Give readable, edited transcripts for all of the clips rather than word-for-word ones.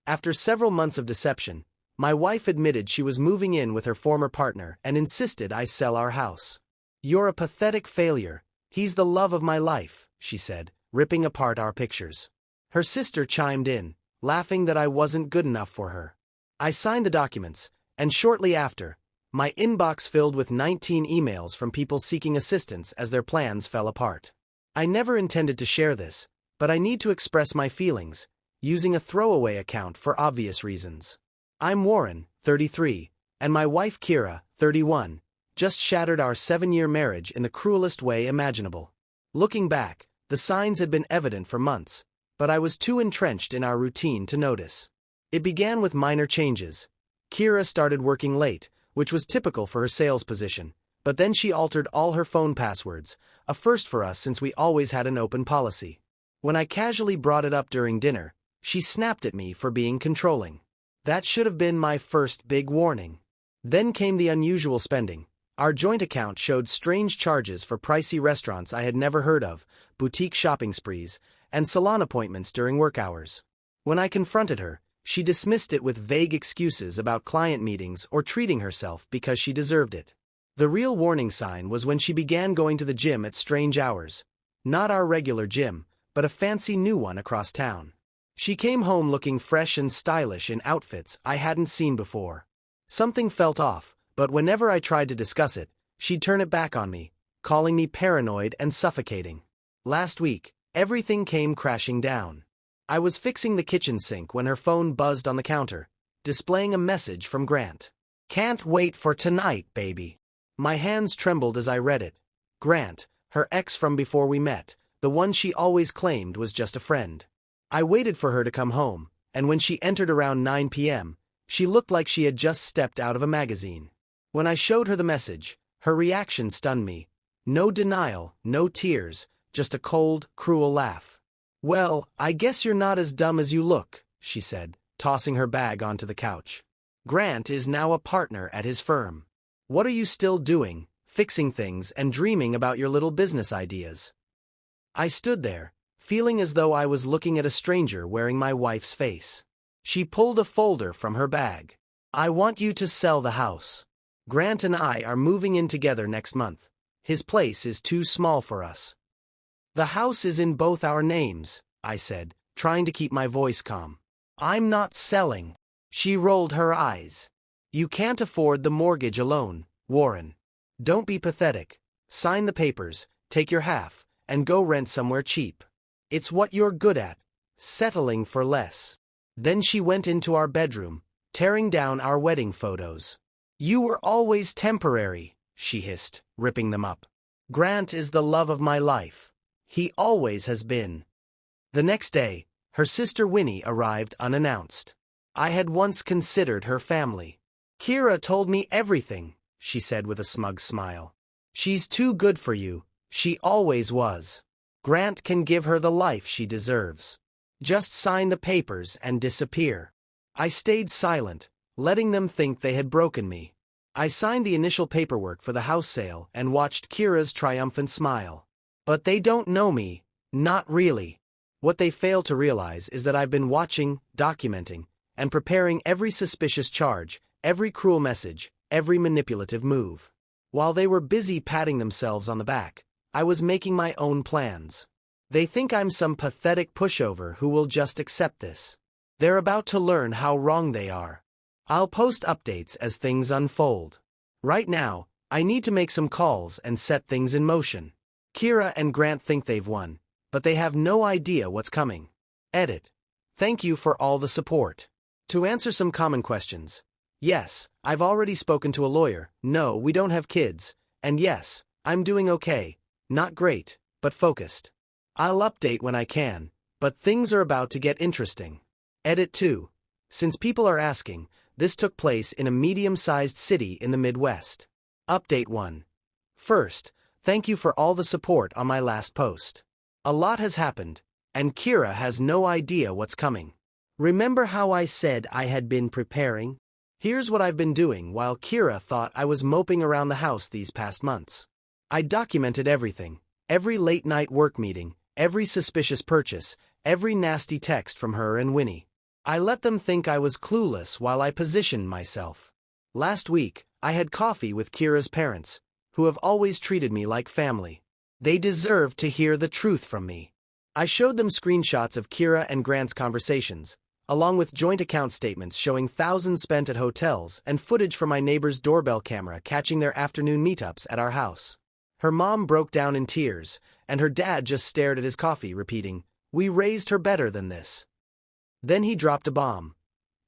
After several months of deception, my wife admitted she was moving in with her former partner and insisted I sell our house. "You're a pathetic failure. He's the love of my life," she said, ripping apart our pictures. Her sister chimed in, laughing that I wasn't good enough for her. I signed the documents, and shortly after, my inbox filled with 19 emails from people seeking assistance as their plans fell apart. I never intended to share this, but I need to express my feelings, using a throwaway account for obvious reasons. I'm Warren, 33, and my wife Kira, 31, just shattered our 7-year marriage in the cruelest way imaginable. Looking back, the signs had been evident for months, but I was too entrenched in our routine to notice. It began with minor changes. Kira started working late, which was typical for her sales position, but then she altered all her phone passwords, a first for us since we always had an open policy. When I casually brought it up during dinner, she snapped at me for being controlling. That should have been my first big warning. Then came the unusual spending. Our joint account showed strange charges for pricey restaurants I had never heard of, boutique shopping sprees, and salon appointments during work hours. When I confronted her, she dismissed it with vague excuses about client meetings or treating herself because she deserved it. The real warning sign was when she began going to the gym at strange hours. Not our regular gym, but a fancy new one across town. She came home looking fresh and stylish in outfits I hadn't seen before. Something felt off, but whenever I tried to discuss it, she'd turn it back on me, calling me paranoid and suffocating. Last week, everything came crashing down. I was fixing the kitchen sink when her phone buzzed on the counter, displaying a message from Grant. "Can't wait for tonight, baby." My hands trembled as I read it. Grant, her ex from before we met, the one she always claimed was just a friend. I waited for her to come home, and when she entered around 9 p.m., she looked like she had just stepped out of a magazine. When I showed her the message, her reaction stunned me. No denial, no tears, just a cold, cruel laugh. "Well, I guess you're not as dumb as you look," she said, tossing her bag onto the couch. "Grant is now a partner at his firm. What are you still doing, fixing things and dreaming about your little business ideas?" I stood there, feeling as though I was looking at a stranger wearing my wife's face. She pulled a folder from her bag. "I want you to sell the house. Grant and I are moving in together next month. His place is too small for us." "The house is in both our names," I said, trying to keep my voice calm. "I'm not selling." She rolled her eyes. "You can't afford the mortgage alone, Warren. Don't be pathetic. Sign the papers, take your half, and go rent somewhere cheap. It's what you're good at, settling for less." Then she went into our bedroom, tearing down our wedding photos. "You were always temporary," she hissed, ripping them up. "Grant is the love of my life. He always has been." The next day, her sister Winnie arrived unannounced. I had once considered her family. "Kira told me everything," she said with a smug smile. "She's too good for you, she always was. Grant can give her the life she deserves. Just sign the papers and disappear." I stayed silent, letting them think they had broken me. I signed the initial paperwork for the house sale and watched Kira's triumphant smile. But they don't know me, not really. What they fail to realize is that I've been watching, documenting, and preparing every suspicious charge, every cruel message, every manipulative move. While they were busy patting themselves on the back, I was making my own plans. They think I'm some pathetic pushover who will just accept this. They're about to learn how wrong they are. I'll post updates as things unfold. Right now, I need to make some calls and set things in motion. Kira and Grant think they've won, but they have no idea what's coming. Edit. Thank you for all the support. To answer some common questions. Yes, I've already spoken to a lawyer. No, we don't have kids. And yes, I'm doing okay. Not great, but focused. I'll update when I can, but things are about to get interesting. Edit 2. Since people are asking, this took place in a medium-sized city in the Midwest. Update 1. First, thank you for all the support on my last post. A lot has happened, and Kira has no idea what's coming. Remember how I said I had been preparing? Here's what I've been doing while Kira thought I was moping around the house these past months. I documented everything, every late-night work meeting, every suspicious purchase, every nasty text from her and Winnie. I let them think I was clueless while I positioned myself. Last week, I had coffee with Kira's parents, who have always treated me like family. They deserved to hear the truth from me. I showed them screenshots of Kira and Grant's conversations, along with joint account statements showing thousands spent at hotels and footage from my neighbor's doorbell camera catching their afternoon meetups at our house. Her mom broke down in tears, and her dad just stared at his coffee, repeating, "We raised her better than this." Then he dropped a bomb.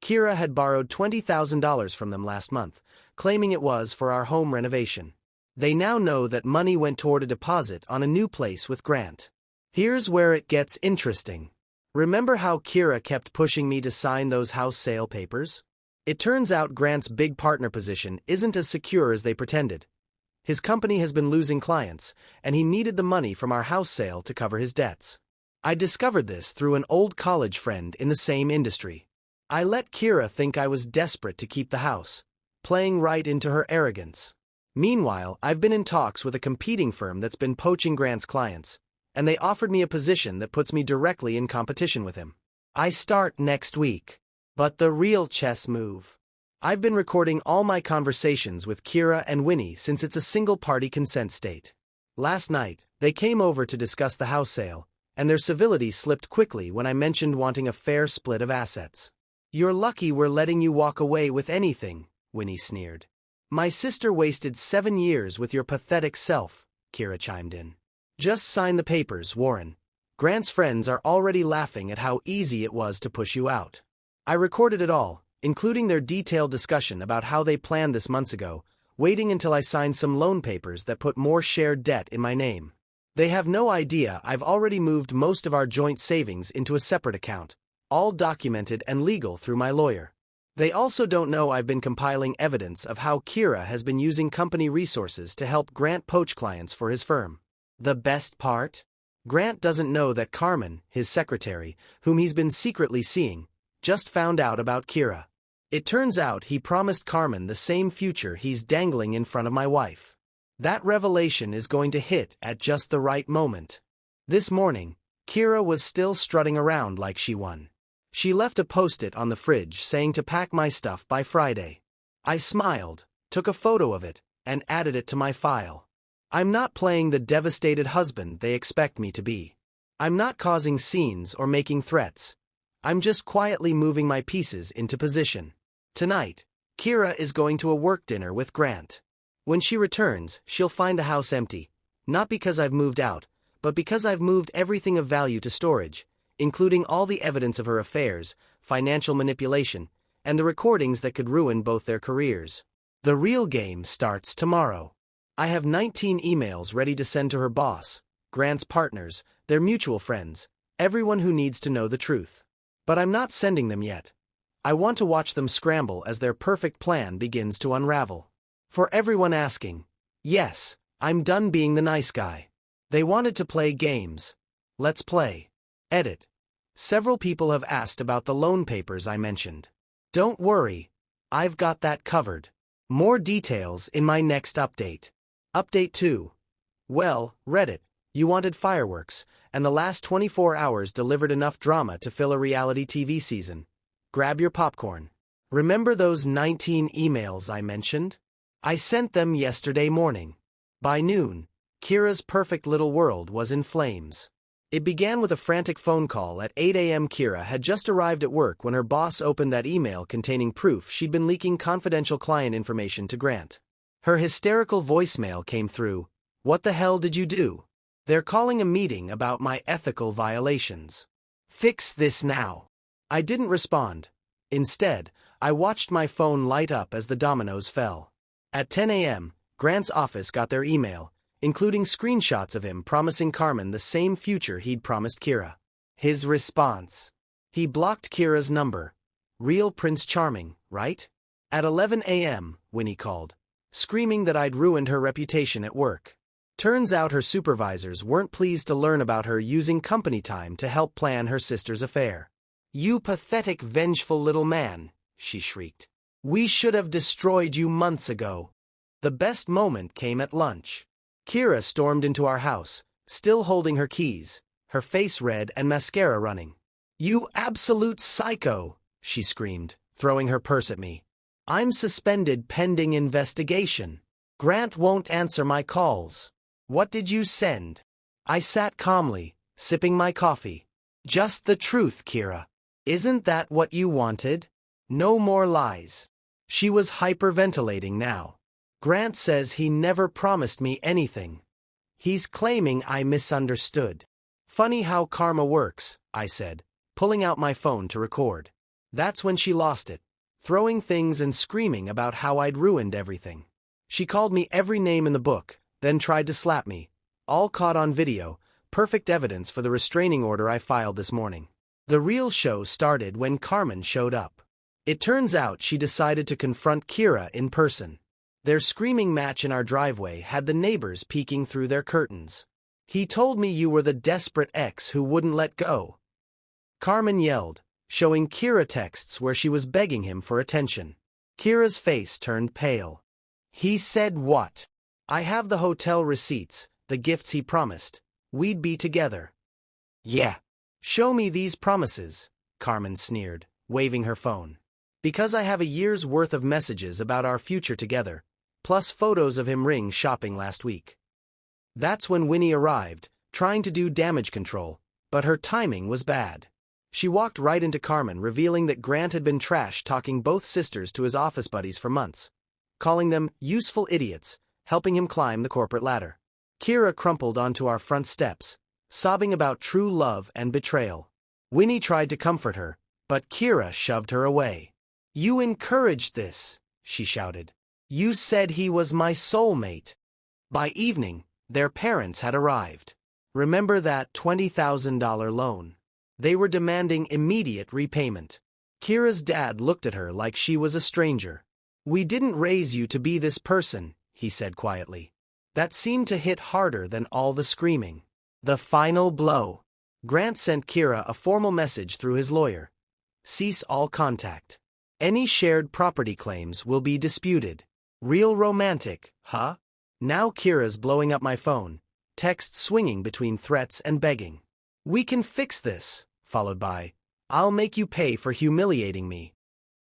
Kira had borrowed $20,000 from them last month, claiming it was for our home renovation. They now know that money went toward a deposit on a new place with Grant. Here's where it gets interesting. Remember how Kira kept pushing me to sign those house sale papers? It turns out Grant's big partner position isn't as secure as they pretended. His company has been losing clients, and he needed the money from our house sale to cover his debts. I discovered this through an old college friend in the same industry. I let Kira think I was desperate to keep the house, playing right into her arrogance. Meanwhile, I've been in talks with a competing firm that's been poaching Grant's clients, and they offered me a position that puts me directly in competition with him. I start next week. But the real chess move. I've been recording all my conversations with Kira and Winnie since it's a single-party consent state. Last night, they came over to discuss the house sale, and their civility slipped quickly when I mentioned wanting a fair split of assets. "You're lucky we're letting you walk away with anything," Winnie sneered. "My sister wasted 7 years with your pathetic self," Kira chimed in. "Just sign the papers, Warren. Grant's friends are already laughing at how easy it was to push you out." I recorded it all, including their detailed discussion about how they planned this months ago, waiting until I signed some loan papers that put more shared debt in my name. They have no idea I've already moved most of our joint savings into a separate account, all documented and legal through my lawyer. They also don't know I've been compiling evidence of how Kira has been using company resources to help Grant poach clients for his firm. The best part? Grant doesn't know that Carmen, his secretary, whom he's been secretly seeing, just found out about Kira. It turns out he promised Carmen the same future he's dangling in front of my wife. That revelation is going to hit at just the right moment. This morning, Kira was still strutting around like she won. She left a post-it on the fridge saying to pack my stuff by Friday. I smiled, took a photo of it, and added it to my file. I'm not playing the devastated husband they expect me to be. I'm not causing scenes or making threats. I'm just quietly moving my pieces into position. Tonight, Kira is going to a work dinner with Grant. When she returns, she'll find the house empty, not because I've moved out, but because I've moved everything of value to storage, including all the evidence of her affairs, financial manipulation, and the recordings that could ruin both their careers. The real game starts tomorrow. I have 19 emails ready to send to her boss, Grant's partners, their mutual friends, everyone who needs to know the truth. But I'm not sending them yet. I want to watch them scramble as their perfect plan begins to unravel. For everyone asking, yes, I'm done being the nice guy. They wanted to play games. Let's play. Edit. Several people have asked about the loan papers I mentioned. Don't worry, I've got that covered. More details in my next update. Update 2. Well, Reddit, you wanted fireworks, and the last 24 hours delivered enough drama to fill a reality TV season. Grab your popcorn. Remember those 19 emails I mentioned? I sent them yesterday morning. By noon, Kira's perfect little world was in flames. It began with a frantic phone call at 8 a.m. Kira had just arrived at work when her boss opened that email containing proof she'd been leaking confidential client information to Grant. Her hysterical voicemail came through. What the hell did you do? They're calling a meeting about my ethical violations. Fix this now. I didn't respond. Instead, I watched my phone light up as the dominoes fell. At 10 a.m., Grant's office got their email, including screenshots of him promising Carmen the same future he'd promised Kira. His response. He blocked Kira's number. Real Prince Charming, right? At 11 a.m., Winnie called, screaming that I'd ruined her reputation at work. Turns out her supervisors weren't pleased to learn about her using company time to help plan her sister's affair. You pathetic, vengeful little man, she shrieked. We should have destroyed you months ago. The best moment came at lunch. Kira stormed into our house, still holding her keys, her face red and mascara running. You absolute psycho, she screamed, throwing her purse at me. I'm suspended pending investigation. Grant won't answer my calls. What did you send? I sat calmly, sipping my coffee. Just the truth, Kira. Isn't that what you wanted? No more lies. She was hyperventilating now. Grant says he never promised me anything. He's claiming I misunderstood. Funny how karma works, I said, pulling out my phone to record. That's when she lost it, throwing things and screaming about how I'd ruined everything. She called me every name in the book, then tried to slap me. All caught on video, perfect evidence for the restraining order I filed this morning. The real show started when Carmen showed up. It turns out she decided to confront Kira in person. Their screaming match in our driveway had the neighbors peeking through their curtains. He told me you were the desperate ex who wouldn't let go. Carmen yelled, showing Kira texts where she was begging him for attention. Kira's face turned pale. He said what? I have the hotel receipts, the gifts he promised. We'd be together. Yeah. Show me these promises, Carmen sneered, waving her phone. Because I have a year's worth of messages about our future together, plus photos of him ring shopping last week. That's when Winnie arrived, trying to do damage control, but her timing was bad. She walked right into Carmen, revealing that Grant had been trash-talking both sisters to his office buddies for months, calling them useful idiots, helping him climb the corporate ladder. Kira crumpled onto our front steps, sobbing about true love and betrayal. Winnie tried to comfort her, but Kira shoved her away. You encouraged this, she shouted. You said he was my soulmate. By evening, their parents had arrived. Remember that $20,000 loan? They were demanding immediate repayment. Kira's dad looked at her like she was a stranger. We didn't raise you to be this person, he said quietly. That seemed to hit harder than all the screaming. The final blow. Grant sent Kira a formal message through his lawyer. Cease all contact. Any shared property claims will be disputed. Real romantic, huh? Now Kira's blowing up my phone, text swinging between threats and begging. We can fix this, followed by, I'll make you pay for humiliating me.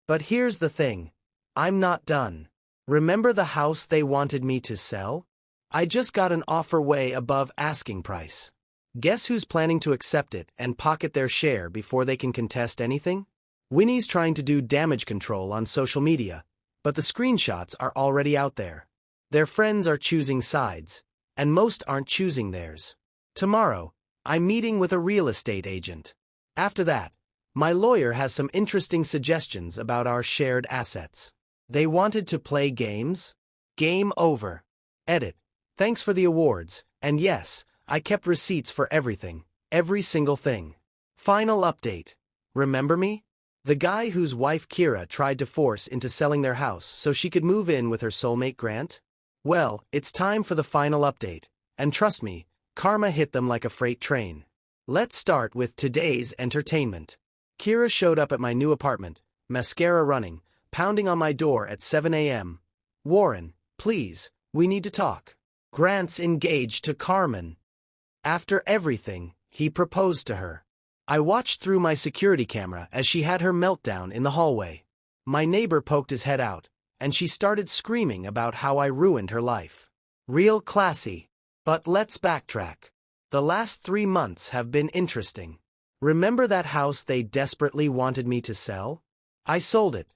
But here's the thing. I'm not done. Remember the house they wanted me to sell? I just got an offer way above asking price. Guess who's planning to accept it and pocket their share before they can contest anything? Winnie's trying to do damage control on social media, but the screenshots are already out there. Their friends are choosing sides, and most aren't choosing theirs. Tomorrow, I'm meeting with a real estate agent. After that, my lawyer has some interesting suggestions about our shared assets. They wanted to play games? Game over. Edit. Thanks for the awards, and yes, I kept receipts for everything, every single thing. Final update. Remember me? The guy whose wife Kira tried to force into selling their house so she could move in with her soulmate Grant? Well, it's time for the final update, and trust me, karma hit them like a freight train. Let's start with today's entertainment. Kira showed up at my new apartment, mascara running, pounding on my door at 7 a.m. Warren, please, we need to talk. Grant's engaged to Carmen. After everything, he proposed to her. I watched through my security camera as she had her meltdown in the hallway. My neighbor poked his head out, and she started screaming about how I ruined her life. Real classy. But let's backtrack. The last 3 months have been interesting. Remember that house they desperately wanted me to sell? I sold it.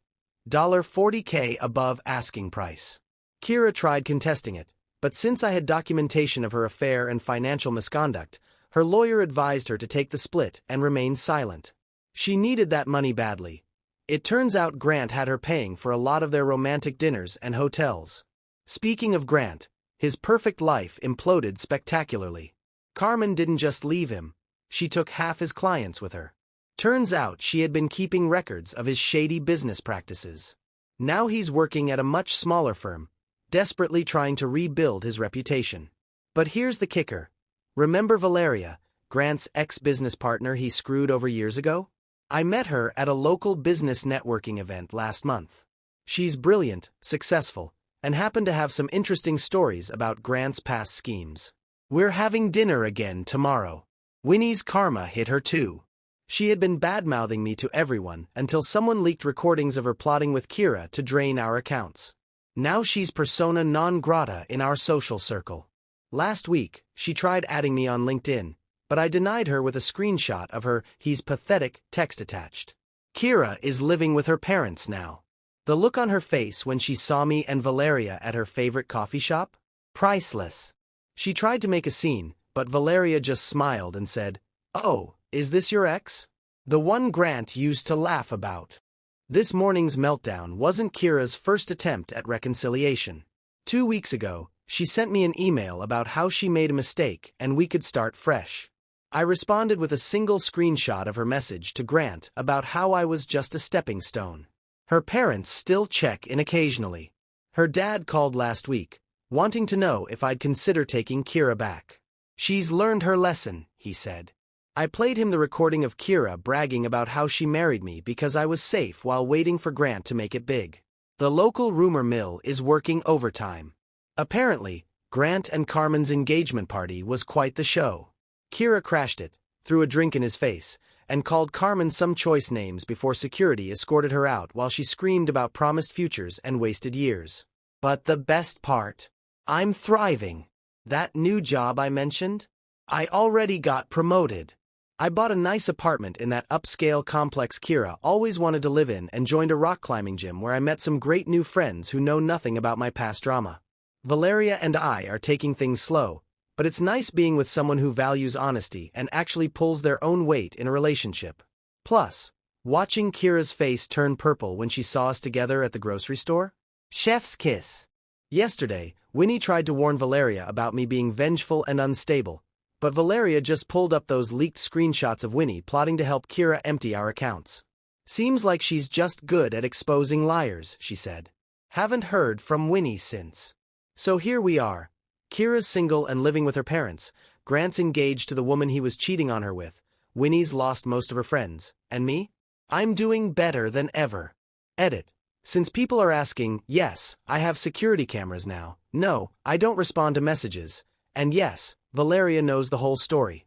$40K above asking price. Kira tried contesting it, but since I had documentation of her affair and financial misconduct, her lawyer advised her to take the split and remain silent. She needed that money badly. It turns out Grant had her paying for a lot of their romantic dinners and hotels. Speaking of Grant, his perfect life imploded spectacularly. Carmen didn't just leave him, she took half his clients with her. Turns out she had been keeping records of his shady business practices. Now he's working at a much smaller firm, desperately trying to rebuild his reputation. But here's the kicker. Remember Valeria, Grant's ex-business partner he screwed over years ago? I met her at a local business networking event last month. She's brilliant, successful, and happened to have some interesting stories about Grant's past schemes. We're having dinner again tomorrow. Winnie's karma hit her too. She had been bad-mouthing me to everyone until someone leaked recordings of her plotting with Kira to drain our accounts. Now she's persona non grata in our social circle. Last week, she tried adding me on LinkedIn, but I denied her with a screenshot of her "he's pathetic" text attached. Kira is living with her parents now. The look on her face when she saw me and Valeria at her favorite coffee shop? Priceless. She tried to make a scene, but Valeria just smiled and said, "Oh, is this your ex? The one Grant used to laugh about." This morning's meltdown wasn't Kira's first attempt at reconciliation. 2 weeks ago, she sent me an email about how she made a mistake and we could start fresh. I responded with a single screenshot of her message to Grant about how I was just a stepping stone. Her parents still check in occasionally. Her dad called last week, wanting to know if I'd consider taking Kira back. "She's learned her lesson," he said. I played him the recording of Kira bragging about how she married me because I was safe while waiting for Grant to make it big. The local rumor mill is working overtime. Apparently, Grant and Carmen's engagement party was quite the show. Kira crashed it, threw a drink in his face, and called Carmen some choice names before security escorted her out while she screamed about promised futures and wasted years. But the best part? I'm thriving. That new job I mentioned? I already got promoted. I bought a nice apartment in that upscale complex Kira always wanted to live in and joined a rock climbing gym where I met some great new friends who know nothing about my past drama. Valeria and I are taking things slow, but it's nice being with someone who values honesty and actually pulls their own weight in a relationship. Plus, watching Kira's face turn purple when she saw us together at the grocery store? Chef's kiss. Yesterday, Winnie tried to warn Valeria about me being vengeful and unstable, but Valeria just pulled up those leaked screenshots of Winnie plotting to help Kira empty our accounts. "Seems like she's just good at exposing liars," she said. Haven't heard from Winnie since. So here we are. Kira's single and living with her parents, Grant's engaged to the woman he was cheating on her with, Winnie's lost most of her friends, and me? I'm doing better than ever. Edit. Since people are asking, yes, I have security cameras now. No, I don't respond to messages. And yes, Valeria knows the whole story.